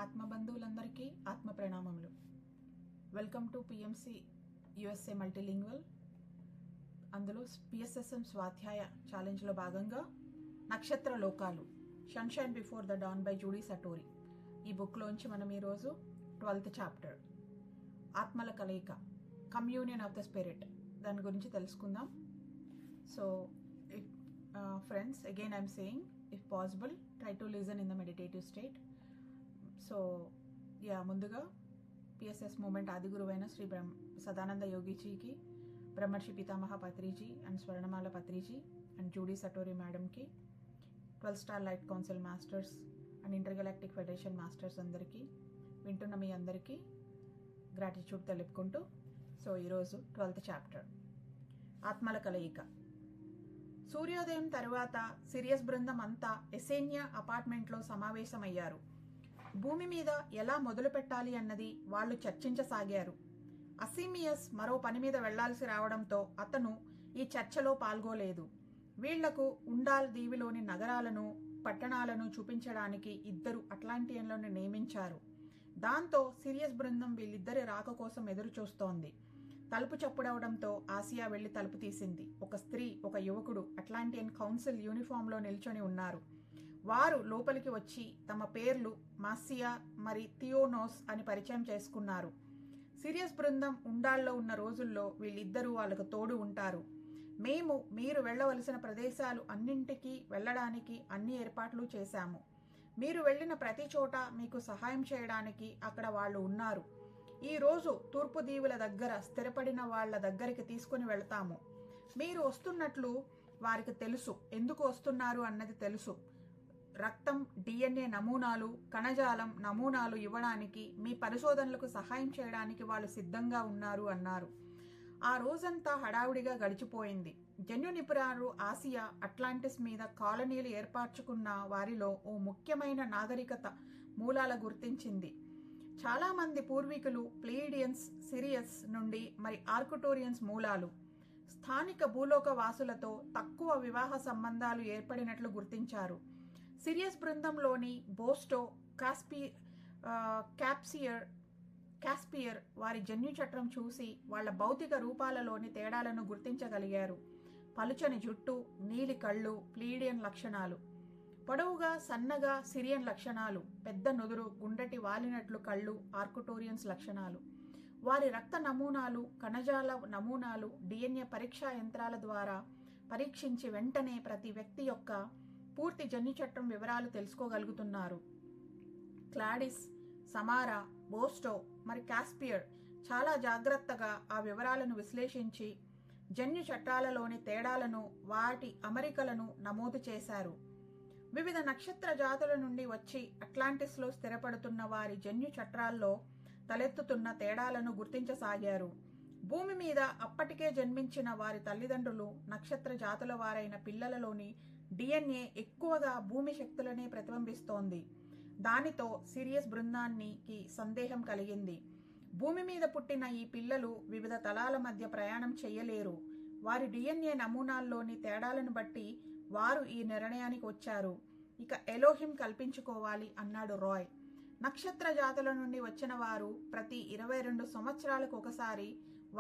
ఆత్మబంధువులందరికీ ఆత్మ ప్రణామములు. Welcome to PMC USA multilingual. అందులో పిఎస్ఎస్ఎం స్వాధ్యాయ ఛాలెంజ్లో భాగంగా నక్షత్ర లోకాలు sunshine before the dawn by Judy Satori ఈ బుక్లోంచి మనం ఈరోజు 12th చాప్టర్ ఆత్మల కలయిక, కమ్యూనియన్ ఆఫ్ ద స్పిరిట్, దాని గురించి తెలుసుకుందాం. So friends, again I'm saying, if possible try to listen in the meditative state. So ముందుగా పిఎస్ఎస్ మూమెంట్ ఆది గురువైన శ్రీ సదానంద యోగిజీకి, Brahmarshi Pitamaha Patriji and Swarnamala Patriji and Judy Satori మేడంకి, 12 star light council masters and intergalactic federation masters అందరికీ, వింటున్న మీ అందరికీ గ్రాటిట్యూడ్ తెలుపుకుంటూ, సో ఈరోజు 12th చాప్టర్ ఆత్మల కలయిక. సూర్యోదయం తరువాత సిరియస్ బృందం అంతా ఎసేన్యా అపార్ట్మెంట్లో సమావేశమయ్యారు. భూమి మీద ఎలా మొదలు పెట్టాలి అన్నది వాళ్ళు చర్చించసాగారు. అసీమియస్ మరో పని మీద వెళ్లాల్సి రావడంతో అతను ఈ చర్చలో పాల్గొలేదు. వీళ్లకు ఉండాల్ దీవిలోని నగరాలను, పట్టణాలను చూపించడానికి 2 అట్లాంటియన్లను నియమించారు. దాంతో సిరియస్ బృందం వీళ్ళిద్దరి రాక కోసం ఎదురు చూస్తోంది. తలుపు చప్పుడవడంతో ఆసియా వెళ్లి తలుపు తీసింది. ఒక స్త్రీ, ఒక యువకుడు అట్లాంటియన్ కౌన్సిల్ యూనిఫామ్లో నిల్చొని ఉన్నారు. వారు లోపలికి వచ్చి తమ పేర్లు మాసియా మరి థియోనోస్ అని పరిచయం చేసుకున్నారు. సిరియస్ బృందం ఉండాల్లో ఉన్న రోజుల్లో వీళ్ళిద్దరూ వాళ్ళకు తోడు ఉంటారు. మేము మీరు వెళ్ళవలసిన ప్రదేశాలు అన్నింటికీ వెళ్ళడానికి అన్ని ఏర్పాట్లు చేశాము. మీరు వెళ్ళిన ప్రతి చోట మీకు సహాయం చేయడానికి అక్కడ వాళ్ళు ఉన్నారు. ఈ రోజు తూర్పు దీవుల దగ్గర స్థిరపడిన వాళ్ళ దగ్గరికి తీసుకుని వెళ్తాము. మీరు వస్తున్నట్లు వారికి తెలుసు. ఎందుకు వస్తున్నారు అన్నది తెలుసు. రక్తం, డిఎన్ఏ నమూనాలు, కణజాలం నమూనాలు ఇవ్వడానికి, మీ పరిశోధనలకు సహాయం చేయడానికి వాళ్ళు సిద్ధంగా ఉన్నారు అన్నారు. ఆ రోజంతా హడావుడిగా గడిచిపోయింది. జన్యు నిపుణులు ఆసియా అట్లాంటిస్ మీద కాలనీలు ఏర్పరచుకున్న వారిలో ఓ ముఖ్యమైన నాగరికత మూలాల గుర్తించింది. చాలామంది పూర్వీకులు ప్లేయిడియన్స్, సిరియస్ నుండి మరి ఆర్కుటోరియన్స్ మూలాలు. స్థానిక భూలోక వాసులతో తక్కువ వివాహ సంబంధాలు ఏర్పడినట్లు గుర్తించారు. సిరియస్ బృందంలోని బోస్టో, కాస్పియర్ వారి జన్యు చట్రం చూసి వాళ్ళ భౌతిక రూపాలలోని తేడాలను గుర్తించగలిగారు. పలుచని జుట్టు, నీలి కళ్ళు ప్లీడియన్ లక్షణాలు, పొడవుగా సన్నగా సిరియన్ లక్షణాలు, పెద్ద నుదురు, గుండటి వాలినట్లు కళ్ళు ఆర్కుటోరియన్స్ లక్షణాలు. వారి రక్త నమూనాలు, కణజాల నమూనాలు డిఎన్ఏ పరీక్షా యంత్రాల ద్వారా పరీక్షించి వెంటనే ప్రతి వ్యక్తి యొక్క పూర్తి జన్యు చట్టం వివరాలు తెలుసుకోగలుగుతున్నారు. క్లాడిస్, సమారా, బోస్టో మరి కాస్పియర్ చాలా జాగ్రత్తగా ఆ వివరాలను విశ్లేషించి జన్యు చట్టాలలోని తేడాలను, వాటి అమరికలను నమోదు చేశారు. వివిధ నక్షత్ర జాతుల నుండి వచ్చి అట్లాంటిస్లో స్థిరపడుతున్న వారి జన్యు చట్రాల్లో తలెత్తుతున్న తేడాలను గుర్తించసాగారు. భూమి మీద అప్పటికే జన్మించిన వారి తల్లిదండ్రులు నక్షత్ర జాతుల వారైన పిల్లలలోని డిఎన్ఏ ఎక్కువగా భూమి శక్తులనే ప్రతిబింబిస్తోంది. దానితో సిరియస్ బృందానికి సందేహం కలిగింది. భూమి మీద పుట్టిన ఈ పిల్లలు వివిధ తలాల మధ్య ప్రయాణం చెయ్యలేరు. వారి డిఎన్ఏ నమూనాల్లోని తేడాలను బట్టి వారు ఈ నిర్ణయానికి వచ్చారు. ఇక ఎలోహిం కల్పించుకోవాలి అన్నాడు రాయ్. నక్షత్ర జాతుల నుండి వచ్చిన వారు ప్రతి 22 సంవత్సరాలకు ఒకసారి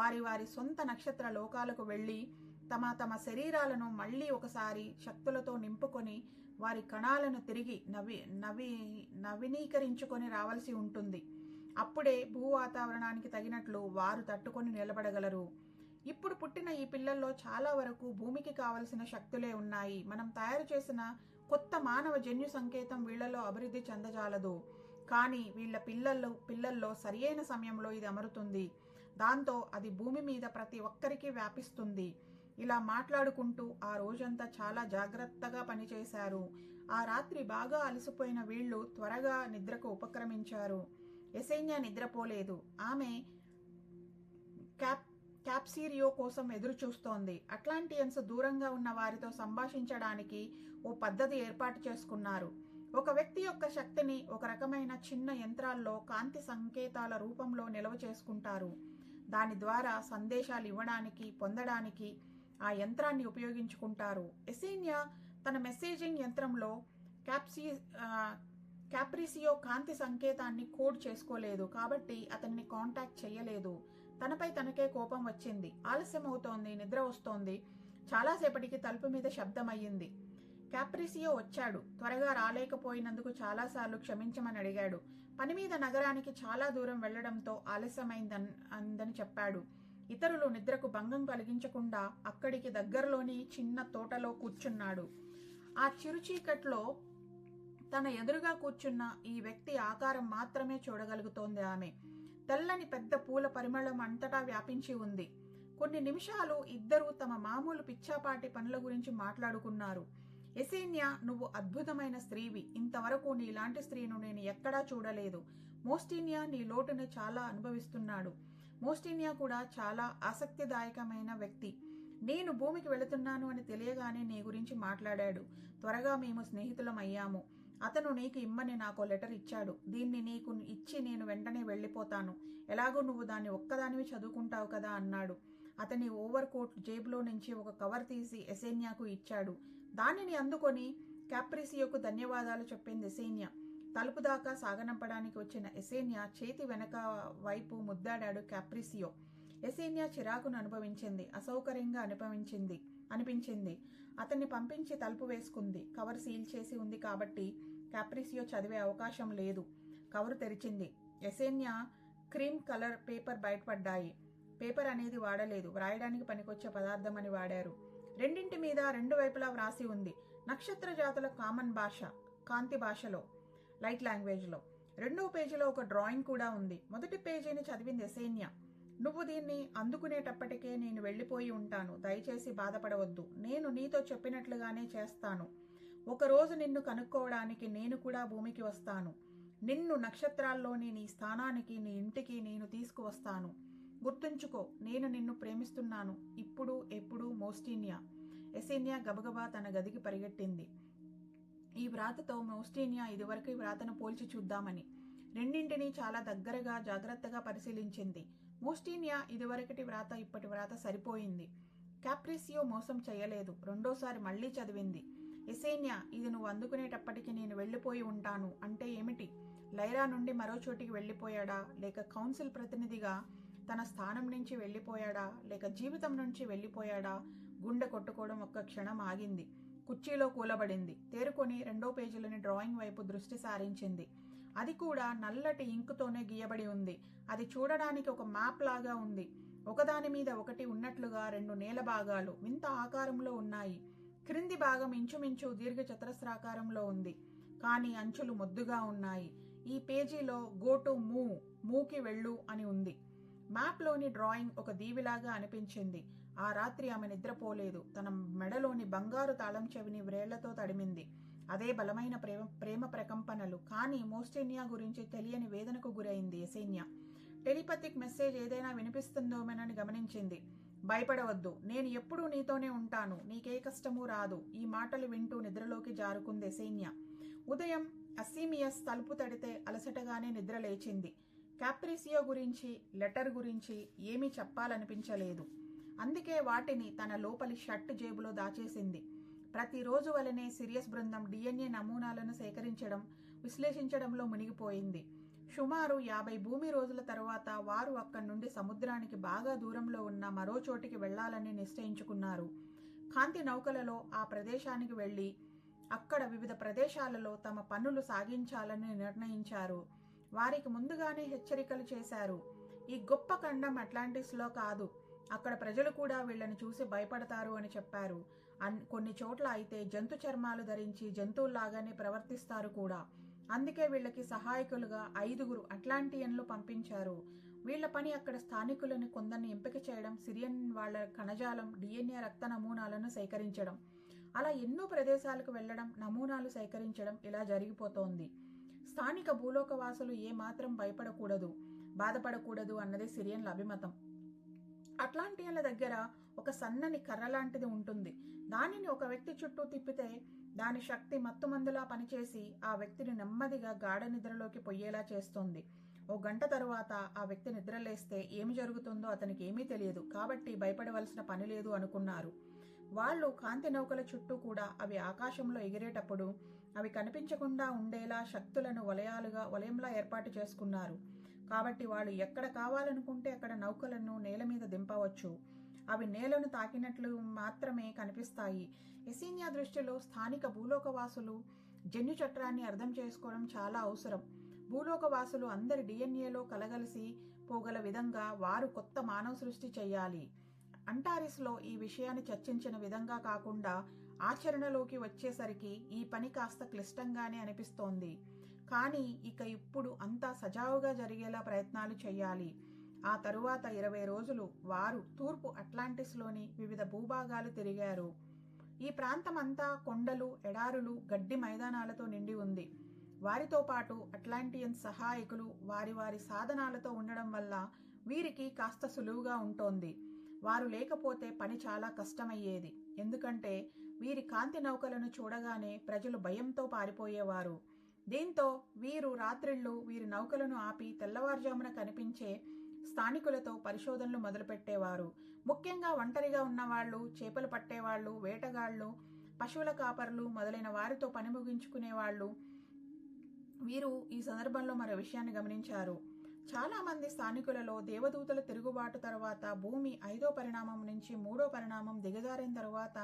వారి వారి సొంత నక్షత్ర లోకాలకు వెళ్ళి తమ శరీరాలను మళ్లీ ఒకసారి శక్తులతో నింపుకొని వారి కణాలను తిరిగి నవీకరించుకొని రావాల్సి ఉంటుంది. అప్పుడే భూ వాతావరణానికి తగినట్లు వారు తట్టుకొని నిలబడగలరు. ఇప్పుడు పుట్టిన ఈ పిల్లల్లో చాలా వరకు భూమికి కావలసిన శక్తులే ఉన్నాయి. మనం తయారు చేసిన కొత్త మానవ జన్యు సంకేతం వీళ్లలో అభివృద్ధి చెందజాలదు. కానీ వీళ్ల పిల్లల్లో సరియైన సమయంలో ఇది అమరుతుంది. దాంతో అది భూమి మీద ప్రతి ఒక్కరికి వ్యాపిస్తుంది. ఇలా మాట్లాడుకుంటూ ఆ రోజంతా చాలా జాగ్రత్తగా పనిచేశారు. ఆ రాత్రి బాగా అలసిపోయిన వీళ్లు త్వరగా నిద్రకు ఉపక్రమించారు. ఎసేన్యా నిద్రపోలేదు. ఆమె క్యాప్సిరియో కోసం ఎదురు చూస్తోంది. అట్లాంటియన్స్ దూరంగా ఉన్న వారితో సంభాషించడానికి ఓ పద్ధతి ఏర్పాటు చేసుకున్నారు. ఒక వ్యక్తి యొక్క శక్తిని ఒక రకమైన చిన్న యంత్రాల్లో కాంతి సంకేతాల రూపంలో నిల్వ చేసుకుంటారు. దాని ద్వారా సందేశాలు ఇవ్వడానికి, పొందడానికి ఆ యంత్రాన్ని ఉపయోగించుకుంటారు. ఎసేన్యా తన మెసేజింగ్ యంత్రంలో క్యాప్రిసియో కాంతి సంకేతాన్ని కోడ్ చేసుకోలేదు కాబట్టి అతన్ని కాంటాక్ట్ చేయలేదు. తనపై తనకే కోపం వచ్చింది. ఆలస్యం అవుతోంది, నిద్ర వస్తోంది. చాలాసేపటికి తలుపు మీద శబ్దం అయ్యింది. క్యాప్రిసియో వచ్చాడు. త్వరగా రాలేకపోయినందుకు చాలాసార్లు క్షమించమని అడిగాడు. పని మీద నగరానికి చాలా దూరం వెళ్లడంతో ఆలస్యమైందని చెప్పాడు. ఇతరులు నిద్రకు భంగం కలిగించకుండా అక్కడికి దగ్గరలోని చిన్న తోటలో కూర్చున్నాడు. ఆ చిరుచీకట్లో తన ఎదురుగా కూర్చున్న ఈ వ్యక్తి ఆకారం మాత్రమే చూడగలుగుతోంది ఆమె. తెల్లని పెద్ద పూల పరిమళం అంతటా వ్యాపించి ఉంది. కొన్ని నిమిషాలు ఇద్దరూ తమ మామూలు పిచ్చాపాటి పనుల గురించి మాట్లాడుకున్నారు. ఎసేన్యా, నువ్వు అద్భుతమైన స్త్రీవి. ఇంతవరకు నీలాంటి స్త్రీను నేను ఎక్కడా చూడలేదు. మోస్టీనియా నీ లోటుని చాలా అనుభవిస్తున్నాడు. మోస్టీనియా కూడా చాలా ఆసక్తిదాయకమైన వ్యక్తి. నేను భూమికి వెళుతున్నాను అని తెలియగానే నీ గురించి మాట్లాడాడు. త్వరగా మేము స్నేహితులం అయ్యాము. అతను నీకు ఇమ్మని నాకు లెటర్ ఇచ్చాడు. దీన్ని నీకు ఇచ్చి నేను వెంటనే వెళ్ళిపోతాను. ఎలాగో నువ్వు దాన్ని ఒక్కదానివి చదువుకుంటావు కదా అన్నాడు. అతని ఓవర్ కోట్ జేబులో నుంచి ఒక కవర్ తీసి ఎసేన్యాకు ఇచ్చాడు. దానిని అందుకొని క్యాప్రిసియోకు ధన్యవాదాలు చెప్పింది ఎసేన్యా. తలుపు దాకా సాగనంపడానికి వచ్చిన ఎసేన్యా చేతి వెనక వైపు ముద్దాడాడు క్యాప్రిసియో. ఎసేన్యా చిరాకును అనుభవించింది, అసౌకర్యంగా అనిపించింది. అతన్ని పంపించి తలుపు వేసుకుంది. కవర్ సీల్ చేసి ఉంది కాబట్టి క్యాప్రిసియో చదివే అవకాశం లేదు. కవరు తెరిచింది. ఎసేన్యా క్రీమ్ కలర్ పేపర్ బయటపడ్డాయి. పేపర్ అనేది వాడలేదు, వ్రాయడానికి పనికొచ్చే పదార్థం అని వాడారు. రెండింటి మీద రెండు వైపులా వ్రాసి ఉంది. నక్షత్ర జాతుల కామన్ భాష, కాంతి భాషలో, లైట్ లాంగ్వేజ్లో. రెండవ పేజీలో ఒక డ్రాయింగ్ కూడా ఉంది. మొదటి పేజీని చదివింది ఎసేన్యా. నువ్వు దీన్ని అందుకునేటప్పటికే నేను వెళ్ళిపోయి ఉంటాను. దయచేసి బాధపడవద్దు. నేను నీతో చెప్పినట్లుగానే చేస్తాను. ఒకరోజు నిన్ను కనుక్కోవడానికి నేను కూడా భూమికి వస్తాను. నిన్ను నక్షత్రాల్లోని నీ స్థానానికి, నీ ఇంటికి నేను తీసుకువస్తాను. గుర్తుంచుకో, నేను నిన్ను ప్రేమిస్తున్నాను. ఇప్పుడు ఎప్పుడు, మోస్టీనియా. ఎసేన్యా గబగబా తన గదికి పరిగెట్టింది. ఈ వ్రాతతో మోస్టీనియా ఇదివరకు వ్రాతను పోల్చి చూద్దామని రెండింటినీ చాలా దగ్గరగా జాగ్రత్తగా పరిశీలించింది. మోస్టీనియా ఇదివరకటి వ్రాత ఇప్పటి వ్రాత సరిపోయింది. క్యాప్రిసియో మోసం చేయలేదు. రెండోసారి మళ్లీ చదివింది. ఎసేన్యా, ఇది నువ్వు అందుకునేటప్పటికి నేను వెళ్ళిపోయి ఉంటాను అంటే ఏమిటి? లైరా నుండి మరో చోటికి వెళ్ళిపోయాడా, లేక కౌన్సిల్ ప్రతినిధిగా తన స్థానం నుంచి వెళ్ళిపోయాడా, లేక జీవితం నుంచి వెళ్ళిపోయాడా? గుండె కొట్టుకోవడం ఒక్క క్షణం ఆగింది. కుర్చీలో కూలబడింది. తేరుకొని రెండో పేజీలోని డ్రాయింగ్ వైపు దృష్టి సారించింది. అది కూడా నల్లటి ఇంకుతోనే గీయబడి ఉంది. అది చూడడానికి ఒక మ్యాప్ లాగా ఉంది. ఒకదాని మీద ఒకటి ఉన్నట్లుగా రెండు నేల భాగాలు వింత ఆకారంలో ఉన్నాయి. క్రింది భాగం ఇంచుమించు దీర్ఘ చతురస్రాకారంలో ఉంది, కానీ అంచులు మొద్దుగా ఉన్నాయి. ఈ పేజీలో గో టు మూకి వెళ్ళు అని ఉంది. మ్యాప్లోని డ్రాయింగ్ ఒక దీవిలాగా అనిపించింది. ఆ రాత్రి ఆమె నిద్రపోలేదు. తన మెడలోని బంగారు తాళం చెవిని వ్రేళ్లతో తడిమింది. అదే బలమైన ప్రేమ ప్రకంపనలు. కానీ మోస్టీనియా గురించి తెలియని వేదనకు గురైంది ఎసేన్యా. టెలిపతిక్ మెసేజ్ ఏదైనా వినిపిస్తుందోమేనని గమనించింది. భయపడవద్దు, నేను ఎప్పుడూ నీతోనే ఉంటాను. నీకే కష్టమూ రాదు. ఈ మాటలు వింటూ నిద్రలోకి జారుకుంది ఎసేన్యా. ఉదయం అసీమియస్ తలుపు తడితే అలసటగానే నిద్ర లేచింది. క్యాప్రిసియో గురించి, లెటర్ గురించి ఏమీ చెప్పాలనిపించలేదు. అందుకే వాటిని తన లోపలి షర్ట్ జేబులో దాచేసింది. ప్రతిరోజు వలనే సిరియస్ బృందం DNA నమూనాలను సేకరించడం, విశ్లేషించడంలో మునిగిపోయింది. సుమారు 50 భూమి రోజుల తరువాత వారు అక్కడి నుండి సముద్రానికి బాగా దూరంలో ఉన్న మరో చోటికి వెళ్లాలని నిశ్చయించుకున్నారు. కాంతి నౌకలలో ఆ ప్రదేశానికి వెళ్లి అక్కడ వివిధ ప్రదేశాలలో తమ పనులు సాగించాలని నిర్ణయించారు. వారికి ముందుగానే హెచ్చరికలు చేశారు. ఈ గొప్ప ఖండం అట్లాంటిస్లో కాదు, అక్కడ ప్రజలు కూడా వీళ్ళని చూసి భయపడతారు అని చెప్పారు. కొన్ని చోట్ల అయితే జంతు చర్మాలు ధరించి జంతువుల్లాగానే ప్రవర్తిస్తారు కూడా. అందుకే వీళ్ళకి సహాయకులుగా 5 అట్లాంటియన్లు పంపించారు. వీళ్ల పని అక్కడ స్థానికులను కొందరిని ఎంపిక చేయడం, సిరియన్ వాళ్ల కణజాలం, DNA రక్త నమూనాలను సేకరించడం, అలా ఎన్నో ప్రదేశాలకు వెళ్లడం, నమూనాలు సేకరించడం ఇలా జరిగిపోతోంది. స్థానిక భూలోకవాసులు ఏమాత్రం భయపడకూడదు, బాధపడకూడదు అన్నదే సిరియన్ల అభిమతం. అట్లాంటియన్ల దగ్గర ఒక సన్నని కర్ర లాంటిది ఉంటుంది. దానిని ఒక వ్యక్తి చుట్టూ తిప్పితే దాని శక్తి మత్తుమందులా పనిచేసి ఆ వ్యక్తిని నెమ్మదిగా గాఢ నిద్రలోకి పొయ్యేలా చేస్తుంది. 1 గంట తరువాత ఆ వ్యక్తి నిద్రలేస్తే ఏమి జరుగుతుందో అతనికి ఏమీ తెలియదు. కాబట్టి భయపడవలసిన పని లేదు అనుకున్నారు. వాళ్ళు కాంతి నౌకల చుట్టూ కూడా అవి ఆకాశంలో ఎగిరేటప్పుడు అవి కనిపించకుండా ఉండేలా శక్తులను వలయంలా ఏర్పాటు చేసుకున్నారు. కాబట్టి వాళ్ళు ఎక్కడ కావాలనుకుంటే అక్కడ నౌకలను నేల మీద దింపవచ్చు. అవి నేలను తాకినట్లు మాత్రమే కనిపిస్తాయి. ఎసీనియా దృష్టిలో స్థానిక భూలోకవాసులు జన్యు చట్రాన్ని అర్థం చేసుకోవడం చాలా అవసరం. భూలోకవాసులు అందరి డిఎన్ఏలో కలగలిసి పోగల విధంగా వారు కొత్త మానవ సృష్టి చేయాలి. అంటారిస్లో ఈ విషయాన్ని చర్చించిన విధంగా కాకుండా ఆచరణలోకి వచ్చేసరికి ఈ పని కాస్త క్లిష్టంగానే అనిపిస్తోంది. కానీ ఇప్పుడు అంతా సజావుగా జరిగేలా ప్రయత్నాలు చేయాలి. ఆ తరువాత 20 రోజులు వారు తూర్పు అట్లాంటిస్లోని వివిధ భూభాగాలు తిరిగారు. ఈ ప్రాంతం అంతా కొండలు, ఎడారులు, గడ్డి మైదానాలతో నిండి ఉంది. వారితో పాటు అట్లాంటియన్ సహాయకులు వారి వారి సాధనాలతో ఉండడం వల్ల వీరికి కాస్త సులువుగా ఉంటోంది. వారు లేకపోతే పని చాలా కష్టమయ్యేది. ఎందుకంటే వీరి కాంతి నౌకలను చూడగానే ప్రజలు భయంతో పారిపోయేవారు. దీంతో వీరు రాత్రిళ్ళు వీరి నౌకలను ఆపి తెల్లవారుజామున కనిపించే స్థానికులతో పరిశోధనలు మొదలుపెట్టేవారు. ముఖ్యంగా ఒంటరిగా ఉన్నవాళ్లు, చేపలు పట్టేవాళ్లు, వేటగాళ్లు, పశువుల కాపరులు మొదలైన వారితో పని ముగించుకునేవాళ్లు. వీరు ఈ సందర్భంలో మరో విషయాన్ని గమనించారు. చాలామంది స్థానికులలో దేవదూతల తిరుగుబాటు తర్వాత భూమి 5వ పరిణామం నుంచి 3వ పరిణామం దిగజారిన తర్వాత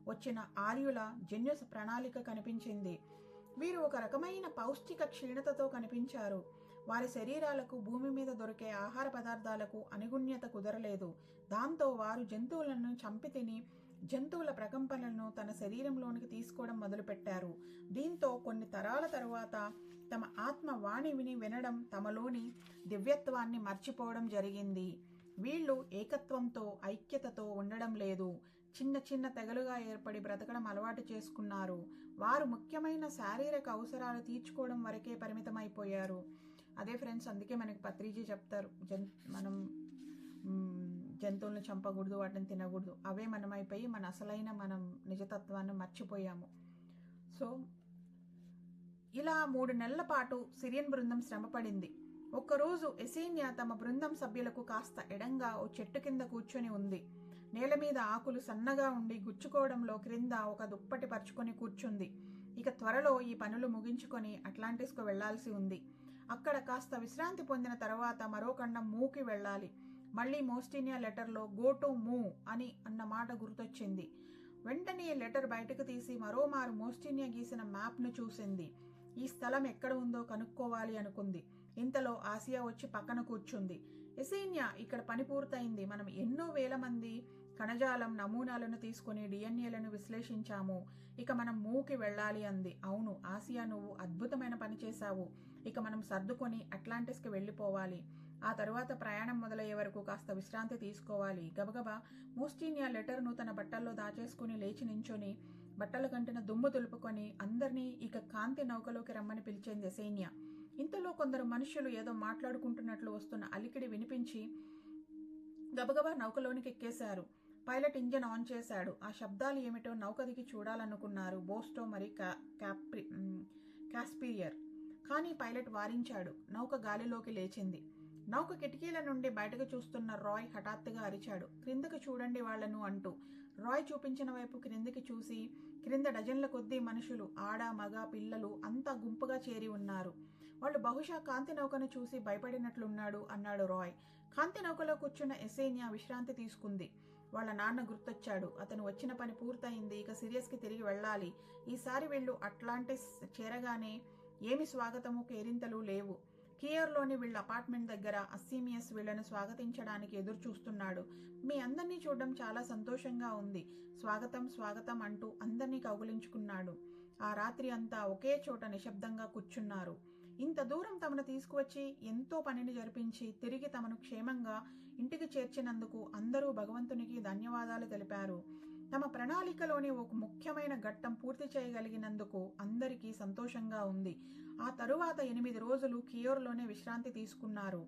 వచ్చిన ఆర్యుల జన్యు ప్రణాళిక కనిపించింది. వీరు ఒక రకమైన పౌష్టిక క్షీణతతో కనిపించారు. వారి శరీరాలకు భూమి మీద దొరికే ఆహార పదార్థాలకు అనుగుణ్యత కుదరలేదు. దాంతో వారు జంతువులను చంపి తిని జంతువుల ప్రకంపనలను తన శరీరంలోనికి తీసుకోవడం మొదలుపెట్టారు. దీంతో కొన్ని తరాల తరువాత తమ ఆత్మ వాణి వినడం, తమలోని దివ్యత్వాన్ని మర్చిపోవడం జరిగింది. వీళ్ళు ఏకత్వంతో, ఐక్యతతో ఉండడం లేదు. చిన్న చిన్న తెగలుగా ఏర్పడి బ్రతకడం అలవాటు చేసుకున్నారు. వారు ముఖ్యమైన శారీరక అవసరాలు తీర్చుకోవడం వరకే పరిమితమైపోయారు. అదే ఫ్రెండ్స్, అందుకే మనకి పత్రిజీ చెప్తారు, మనం జంతువులను చంపకూడదు, వాటిని తినకూడదు. అవే మనమైపోయి మనం నిజతత్వాన్ని మర్చిపోయాము. సో ఇలా 3 నెలల పాటు సిరియన్ బృందం శ్రమపడింది. ఒక్కరోజు ఎసీనియా తమ బృందం సభ్యులకు కాస్త ఎడంగా ఓ చెట్టు కింద కూర్చొని ఉంది. నేల మీద ఆకులు సన్నగా ఉండి గుచ్చుకోవడంలో క్రింద ఒక దుప్పటి పరుచుకొని కూర్చుంది. ఇక త్వరలో ఈ పనులు ముగించుకొని అట్లాంటిస్కు వెళ్లాల్సి ఉంది. అక్కడ కాస్త విశ్రాంతి పొందిన తర్వాత మరో ఖండం మూకి వెళ్ళాలి. మళ్ళీ మోస్టీనియా లెటర్లో గో టు మూ అని అన్న మాట గుర్తొచ్చింది. వెంటనే లెటర్ బయటకు తీసి మరోమారు మోస్టీనియా గీసిన మ్యాప్ను చూసింది. ఈ స్థలం ఎక్కడ ఉందో కనుక్కోవాలి అనుకుంది. ఇంతలో ఆసియా వచ్చి పక్కన కూర్చుంది. ఎసీనియా, ఇక్కడ పని పూర్తయింది. మనం ఎన్నో వేల మంది కణజాలం నమూనాలను తీసుకుని డిఎన్ఏలను విశ్లేషించాము. ఇక మనం మూకి వెళ్ళాలి అంది. అవును ఆసియా, నువ్వు అద్భుతమైన పని చేశావు. ఇక మనం సర్దుకొని అట్లాంటిస్కి వెళ్ళిపోవాలి. ఆ తరువాత ప్రయాణం మొదలయ్యే వరకు కాస్త విశ్రాంతి తీసుకోవాలి. గబగబా మోస్టీనియా లెటర్ను తన బట్టల్లో దాచేసుకుని లేచి నించొని బట్టల కంటిన దుమ్ము దులుపుకొని అందరినీ ఇక కాంతి నౌకలోకి రమ్మని పిలిచింది ఎసీనియా. ఇంతలో కొందరు మనుషులు ఏదో మాట్లాడుకుంటున్నట్లు వస్తున్న అలికిడి వినిపించి గబగబా నౌకలోనికి ఎక్కేశారు. పైలట్ ఇంజన్ ఆన్ చేశాడు. ఆ శబ్దాలు ఏమిటో నౌక దిగి చూడాలనుకున్నారు బోస్టో మరి కాస్పిరియర్. కానీ పైలట్ వారించాడు. నౌక గాలిలోకి లేచింది. నౌక కిటికీల నుండి బయటకు చూస్తున్న రాయ్ హఠాత్తుగా అరిచాడు, క్రిందకు చూడండి వాళ్లను అంటూ. రాయ్ చూపించిన వైపు క్రిందికి చూసి క్రింద డజన్ల కొద్దీ మనుషులు, ఆడ మగ పిల్లలు అంతా గుంపుగా చేరి ఉన్నారు. వాళ్ళు బహుశా కాంతి నౌకను చూసి భయపడినట్లున్నాడు అన్నాడు రాయ్. కాంతి నౌకలో కూర్చున్న ఎసీనియా విశ్రాంతి తీసుకుంది. వాళ్ళ నాన్న గుర్తొచ్చాడు. అతను వచ్చిన పని పూర్తయింది. ఇక సిరియస్కి తిరిగి వెళ్ళాలి. ఈసారి వీళ్ళు అట్లాంటిస్ చేరగానే ఏమి స్వాగతము, కేరింతలు లేవు. కియర్లోని వీళ్ళ అపార్ట్మెంట్ దగ్గర అస్సీమియస్ వీళ్లను స్వాగతించడానికి ఎదురు చూస్తున్నాడు. మీ అందరినీ చూడడం చాలా సంతోషంగా ఉంది. స్వాగతం స్వాగతం అంటూ అందరినీ కౌగిలించుకున్నాడు. ఆ రాత్రి అంతా ఒకే చోట నిశ్శబ్దంగా కూర్చున్నారు. ఇంత దూరం తమను తీసుకువచ్చి ఎంతో పనిని జరిపించి తిరిగి తమను క్షేమంగా ఇంటికి చేర్చినందుకు అందరూ భగవంతునికి ధన్యవాదాలు తెలిపారు. తమ ప్రణాళికలోని ఒక ముఖ్యమైన ఘట్టం పూర్తి చేయగలిగినందుకు అందరికీ సంతోషంగా ఉంది. ఆ తరువాత 8 రోజులు కియోర్లోనే విశ్రాంతి తీసుకున్నారు.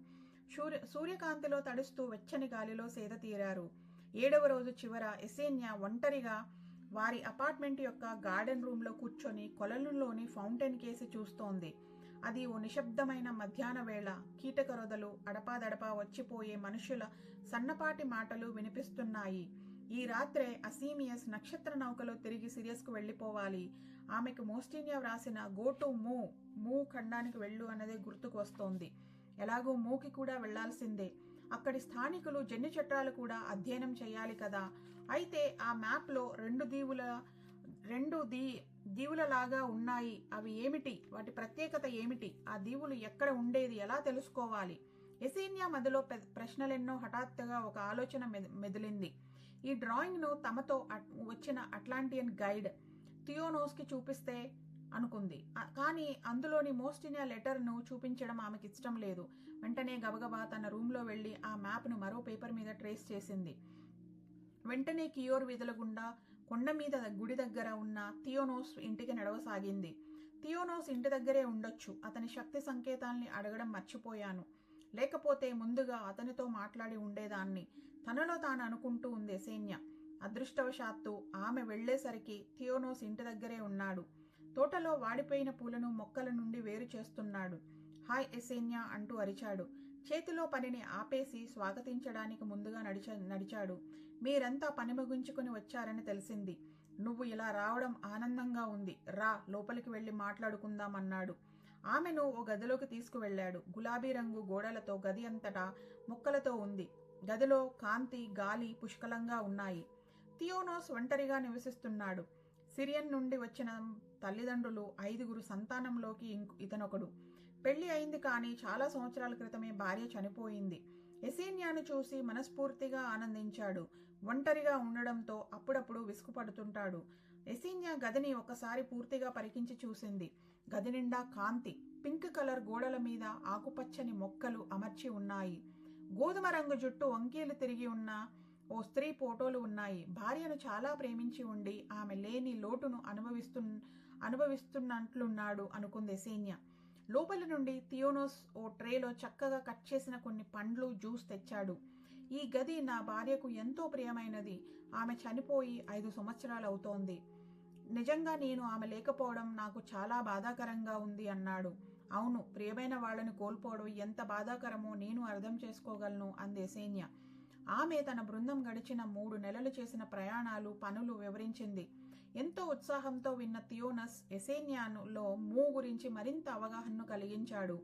సూర్యకాంతిలో తడుస్తూ వెచ్చని గాలిలో సేద తీరారు. 7వ రోజు చివర ఎసీనియా ఒంటరిగా వారి అపార్ట్మెంట్ యొక్క గార్డెన్ రూమ్లో కూర్చొని కొలనులోని ఫౌంటైన్ కేసి చూస్తోంది. అది ఓ నిశ్శబ్దమైన మధ్యాహ్న వేళ. కీటకరొదలు, అడపాదడపా వచ్చిపోయే మనుషుల సన్నపాటి మాటలు వినిపిస్తున్నాయి. ఈ రాత్రే అసీమియస్ నక్షత్ర నౌకలో తిరిగి సిరియస్కు వెళ్ళిపోవాలి. ఆమెకు మోస్టీనియా వ్రాసిన గో టు మూ ఖండానికి వెళ్ళు అన్నదే గుర్తుకు వస్తోంది. ఎలాగూ మూకి కూడా వెళ్లాల్సిందే. అక్కడి స్థానికులు జన్యు చట్టాలు కూడా అధ్యయనం చేయాలి కదా. అయితే ఆ మ్యాప్లో రెండు దీవులలాగా ఉన్నాయి. అవి ఏమిటి? వాటి ప్రత్యేకత ఏమిటి? ఆ దీవులు ఎక్కడ ఉండేది? ఎలా తెలుసుకోవాలి? ఎసేనియా మధ్యలో ప్రశ్నలెన్నో. హఠాత్తుగా ఒక ఆలోచన మెదిలింది. ఈ డ్రాయింగ్ను తమతో వచ్చిన అట్లాంటియన్ గైడ్ థియోనోస్కి చూపిస్తే అనుకుంది. కానీ అందులోని మోస్టీనియా లెటర్ను చూపించడం ఆమెకి ఇష్టం లేదు. వెంటనే గబగబా తన రూమ్లో వెళ్ళి ఆ మ్యాప్ను మరో పేపర్ మీద ట్రేస్ చేసింది. వెంటనే కియోర్ వీధుల గుండా కొండ మీద గుడి దగ్గర ఉన్న థియోనోస్ ఇంటికి నడవసాగింది. థియోనోస్ ఇంటి దగ్గరే ఉండొచ్చు. అతని శక్తి సంకేతాల్ని అడగడం మర్చిపోయాను. లేకపోతే ముందుగా అతనితో మాట్లాడి ఉండేదాన్ని తనలో తాను అనుకుంటూ ఉంది ఎసేన్యా. అదృష్టవశాత్తు ఆమె వెళ్లేసరికి థియోనోస్ ఇంటి దగ్గరే ఉన్నాడు. తోటలో వాడిపోయిన పూలను మొక్కల నుండి వేరు చేస్తున్నాడు. హాయ్ ఎసేన్యా అంటూ అరిచాడు. చేతిలో పనిని ఆపేసి స్వాగతించడానికి ముందుగా నడిచాడు. మీరంతా పని ముగించుకుని వచ్చారని తెలిసింది. నువ్వు ఇలా రావడం ఆనందంగా ఉంది. రా, లోపలికి వెళ్ళి మాట్లాడుకుందాం అన్నాడు. ఆమెను ఓ గదిలోకి తీసుకువెళ్లాడు. గులాబీ రంగు గోడలతో గది అంతటా మొక్కలతో ఉంది. గదిలో కాంతి, గాలి పుష్కలంగా ఉన్నాయి. థియోనోస్ ఒంటరిగా నివసిస్తున్నాడు. సిరియన్ నుండి వచ్చిన తల్లిదండ్రులు, 5 సంతానంలోకి ఇతనొకడు. పెళ్లి అయింది కానీ చాలా సంవత్సరాల క్రితమే భార్య చనిపోయింది. ఎసేన్యాను చూసి మనస్ఫూర్తిగా ఆనందించాడు. ఒంటరిగా ఉండడంతో అప్పుడప్పుడు విసుగుపడుతుంటాడు. ఎసేన్యా గదిని ఒకసారి పూర్తిగా పరికించి చూసింది. గది నిండా కాంతి. పింక్ కలర్ గోడల మీద ఆకుపచ్చని మొక్కలు అమర్చి ఉన్నాయి. గోధుమ రంగు జుట్టు వంకీలు తిరిగి ఉన్న ఓ స్త్రీ ఫోటోలు ఉన్నాయి. భార్యను చాలా ప్రేమించి ఉండి ఆమె లేని లోటును అనుభవిస్తున్నట్లున్నాడు అనుకుంది ఎసేన్యా. లోపలి నుండి థియోనోస్ ఓ ట్రేలో చక్కగా కట్ చేసిన కొన్ని పండ్లు, జ్యూస్ తెచ్చాడు. ఈ గది నా భార్యకు ఎంతో ప్రియమైనది. ఆమె చనిపోయి 5 సంవత్సరాలు అవుతోంది. నిజంగా నేను ఆమె లేకపోవడం నాకు చాలా బాధాకరంగా ఉంది అన్నాడు. అవును, ప్రియమైన వాళ్ళని కోల్పోవడం ఎంత బాధాకరమో నేను అర్థం చేసుకోగలను అంది ఎసేన్యా. ఆమె తన బృందం గడిచిన 3 నెలలు చేసిన ప్రయాణాలు, పనులు వివరించింది. ఎంతో ఉత్సాహంతో విన్న థియోనస్ ఎసేన్యాలో మూ గురించి మరింత అవగాహనను కలిగించాడు.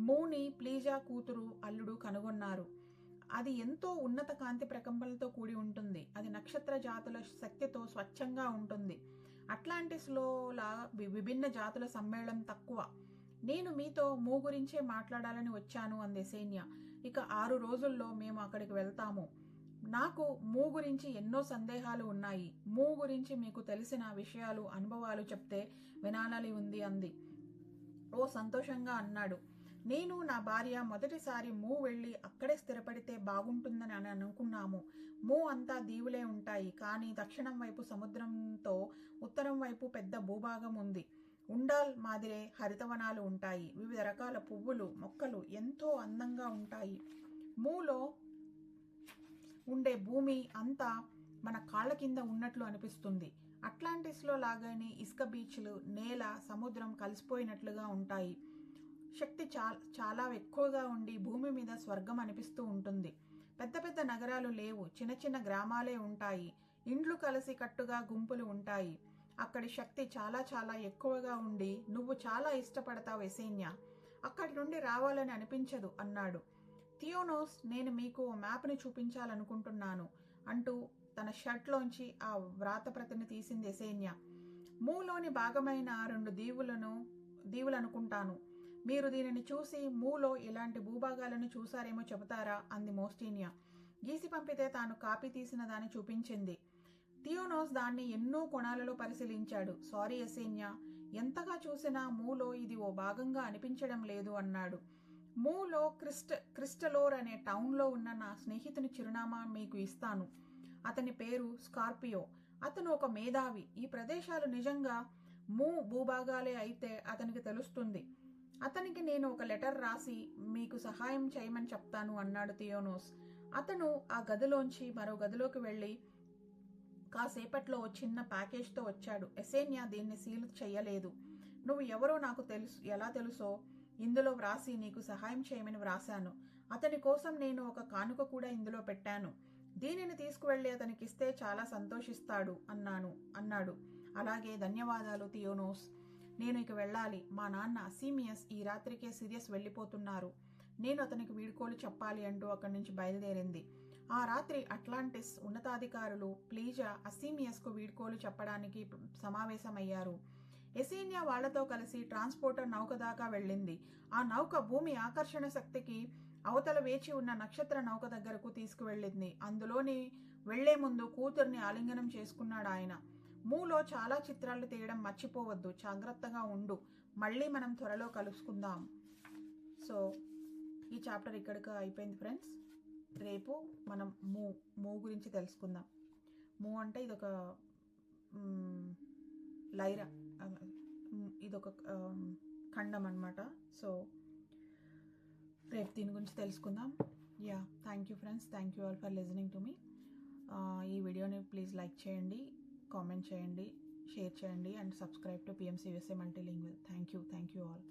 మూని ప్లీజా కూతురు, అల్లుడు కనుగొన్నారు. అది ఎంతో ఉన్నత కాంతి ప్రకంపనలతో కూడి ఉంటుంది. అది నక్షత్ర జాతుల శక్తితో స్వచ్ఛంగా ఉంటుంది. అట్లాంటిస్లో విభిన్న జాతుల సమ్మేళనం తక్కువ. నేను మీతో మూ గురించే మాట్లాడాలని వచ్చాను అంది ఎసేన్యా. ఇక 6 రోజుల్లో మేము అక్కడికి వెళ్తాము. నాకు మూ గురించి ఎన్నో సందేహాలు ఉన్నాయి. మూ గురించి మీకు తెలిసిన విషయాలు, అనుభవాలు చెప్తే వినాలని ఉంది అంది. ఓ సంతోషంగా అన్నాడు. నేను నా భార్య మొదటిసారి మూ వెళ్ళి అక్కడే స్థిరపడితే బాగుంటుందని అనుకున్నాము. మూ అంతా దీవులే ఉంటాయి. కానీ దక్షిణం వైపు సముద్రంతో ఉత్తరం వైపు పెద్ద భూభాగం ఉంది. ఉండాల్ మాదిరే హరితవనాలు ఉంటాయి. వివిధ రకాల పువ్వులు, మొక్కలు ఎంతో అందంగా ఉంటాయి. మూలో ఉండే భూమి అంతా మన కాళ్ళ కింద ఉన్నట్లు అనిపిస్తుంది. అట్లాంటిస్లో లాగానే ఇసుక బీచ్లు, నేల, సముద్రం కలిసిపోయినట్లుగా ఉంటాయి. శక్తి చాలా ఎక్కువగా ఉండి భూమి మీద స్వర్గం అనిపిస్తూ ఉంటుంది. పెద్ద పెద్ద నగరాలు లేవు. చిన్న చిన్న గ్రామాలే ఉంటాయి. ఇండ్లు కలిసి కట్టుగా గుంపులు ఉంటాయి. అక్కడి శక్తి చాలా చాలా ఎక్కువగా ఉండి నువ్వు చాలా ఇష్టపడతావు ఎసేన్యా. అక్కడి నుండి రావాలని అనిపించదు అన్నాడు. థియోనోస్, నేను మీకు ఓ మ్యాప్ని చూపించాలనుకుంటున్నాను అంటూ తన షర్ట్లోంచి ఆ వ్రాతప్రతిని తీసింది ఎసేన్యా. మూలోని భాగమైన 2 దీవులనుకుంటాను. మీరు దీనిని చూసి మూలో ఇలాంటి భూభాగాలను చూసారేమో చెబుతారా అంది మోస్టీనియా. గీసి పంపితే తాను కాపీ తీసిన దాన్ని చూపించింది. థియోనోస్ దాన్ని ఎన్నో కోణాలలో పరిశీలించాడు. సారీ ఎసేన్యా, ఎంతగా చూసినా మూలో ఇది ఓ భాగంగా అనిపించడం లేదు అన్నాడు. మూలో క్రిస్టలోర్ అనే టౌన్లో ఉన్న నా స్నేహితుని చిరునామా మీకు ఇస్తాను. అతని పేరు స్కార్పియో. అతను ఒక మేధావి. ఈ ప్రదేశాలు నిజంగా మూ భూభాగాలే అయితే అతనికి తెలుస్తుంది. అతనికి నేను ఒక లెటర్ రాసి మీకు సహాయం చేయమని చెప్తాను అన్నాడు థియోనోస్. అతను ఆ గదిలోంచి మరో గదిలోకి వెళ్ళి కాసేపట్లో ఓ చిన్న ప్యాకేజ్తో వచ్చాడు. ఎసేన్యా దీన్ని సీల్ చెయ్యలేదు. నువ్వు ఎవరో నాకు ఎలా తెలుసో ఇందులో వ్రాసి నీకు సహాయం చేయమని వ్రాశాను. అతని కోసం నేను ఒక కానుక కూడా ఇందులో పెట్టాను. దీనిని తీసుకువెళ్ళి అతనికి ఇస్తే చాలా సంతోషిస్తాడు అన్నాడు. అలాగే, ధన్యవాదాలు థియోనోస్. నేను ఇక వెళ్ళాలి. మా నాన్న అసీమియస్ ఈ రాత్రికే సిరియస్ వెళ్ళిపోతున్నారు. నేను అతనికి వీడ్కోలు చెప్పాలి అంటూ అక్కడి నుంచి బయలుదేరింది. ఆ రాత్రి అట్లాంటిస్ ఉన్నతాధికారులు ప్లీజా అసీమియస్కు వీడ్కోలు చెప్పడానికి సమావేశమయ్యారు. ఎసీనియా వాళ్లతో కలిసి ట్రాన్స్పోర్టర్ నౌక దాకా వెళ్ళింది. ఆ నౌక భూమి ఆకర్షణ శక్తికి అవతల వేచి ఉన్న నక్షత్ర నౌక దగ్గరకు తీసుకువెళ్ళింది. అందులోని వెళ్లే ముందు కూతుర్ని ఆలింగనం చేసుకున్నాడు ఆయన. మూలో చాలా చిత్రాలు తీయడం మర్చిపోవద్దు. జాగ్రత్తగా ఉండు. మళ్ళీ మనం త్వరలో కలుసుకుందాం. సో ఈ చాప్టర్ ఇక్కడికి అయిపోయింది ఫ్రెండ్స్. రేపు మనం మూ గురించి తెలుసుకుందాం. మూ అంటే ఇదొక లైరా, ఇదొక ఖండం అన్నమాట. సో రేపు దీని గురించి తెలుసుకుందాం. Yeah, thank you friends. Thank you all for listening to me. ఈ వీడియోని ప్లీజ్ లైక్ చేయండి, కామెంట్ చేయండి, షేర్ చేయండి and subscribe to PMC USA Multilingual. Thank you all.